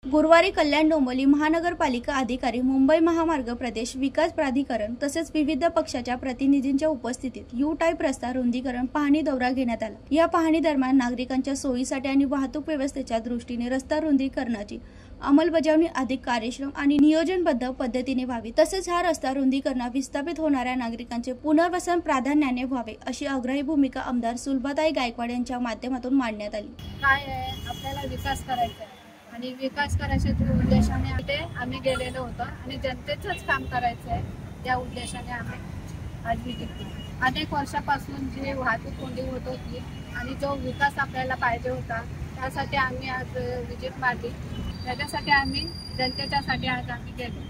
गुरुवारी कल्याण डोंबिवली महानगरपालिका अधिकारी, मुंबई महामार्ग प्रदेश विकास प्राधिकरण तसेच विविध पक्षाच्या प्रतिनिधींच्या उपस्थितीत यू टाईप रस्ता रुंदीकरण पाहणी दौरा घेण्यात आला। या पाहणी दरम्यान नागरिकांच्या सोयीसाठी आणि वाहतूक व्यवस्थेच्या दृष्टीने रस्ता रुंदीकरणाची अंमलबजावणी अधिक कार्यक्षम आणि नियोजनबद्ध पद्धतीने व्हावी, तसेच हा रस्ता रुंदीकरणात विस्थापित होणाऱ्या नागरिकांचे पुनर्वसन प्राधान्याने व्हावे अशी आग्रही भूमिका आमदार सुलभाताई गायकवाड यांच्या माध्यमातून मांडण्यात आली। काय आहे, आपल्याला विकास करायचा आहे आणि विकास करायच्या उद्देशाने आम्ही गेलेलो होतो आणि जनतेचंच काम करायचं आहे या उद्देशाने आम्ही आज विजिट केली। अनेक वर्षापासून जी वाहतूक कोंडी होत होती आणि जो विकास आपल्याला पाहिजे होता त्यासाठी आम्ही आज विजिट मारली। त्याच्यासाठी आम्ही जनतेच्यासाठी आज आम्ही गेलो,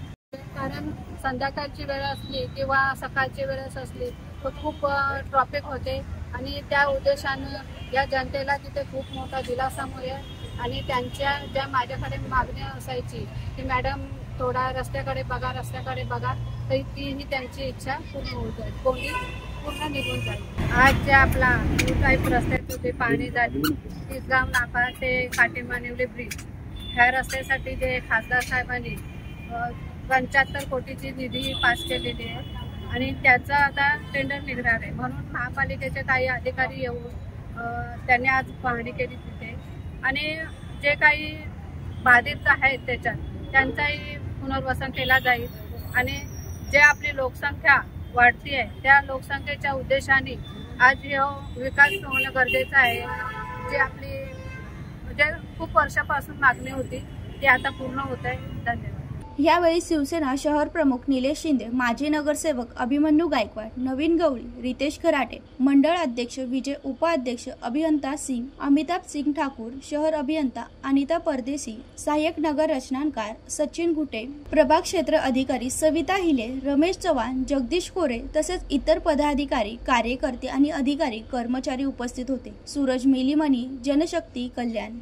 कारण संध्याकाळची वेळ असली किंवा सकाळची वेळ असली तर खूप ट्रॅफिक होते आणि त्या उद्देशानं या जनतेला तिथे खूप मोठा दिलासा मिळेल आणि त्यांच्या ज्या माझ्याकडे मागणी असायची की मॅडम थोडा रस्त्याकडे बघा तर तीही त्यांची इच्छा पूर्ण होऊन जाईल, कोंडी पूर्ण निघून जाईल। आज जे आपला यू टाईप रस्त्याचं जे पाणी झाली तिसगाव नाका ते काटेमानिवली ब्रिज ह्या रस्त्यासाठी जे खासदार साहेबांनी 75 कोटीची निधी पास केलेली आहे आणि त्याचा आता टेंडर निघणार आहे, म्हणून महापालिकेचे काही अधिकारी येऊन त्यांनी आज पाहणी केली तिथे आणि जे काही बाधित आहेत त्याच्यात त्यांचाही पुनर्वसन केला जाईल आणि जे आपली लोकसंख्या वाढती आहे त्या लोकसंख्येच्या उद्देशाने आज विकास होणं गरजेचं आहे। जे आपली म्हणजे खूप वर्षापासून मागणी होती ती आता पूर्ण होत आहे। धन्यवाद। यावेळी शिवसेना शहर प्रमुख निलेश शिंदे, माजी नगरसेवक अभिमन्यू गायकवाड, नवीन गवळी, रितेश खराटे, मंडळ अध्यक्ष विजय, उपाध्यक्ष अभियंता सिंग, अमिताभ सिंग ठाकूर, शहर अभियंता अनिता परदेसी, सहाय्यक नगर रचनाकार सचिन घुटे, प्रभाग क्षेत्र अधिकारी सविता हिले, रमेश चव्हाण, जगदीश कोरे तसेच इतर पदाधिकारी, कार्यकर्ते आणि अधिकारी कर्मचारी उपस्थित होते। सूरज मेलीमनी, जनशक्ती कल्याण।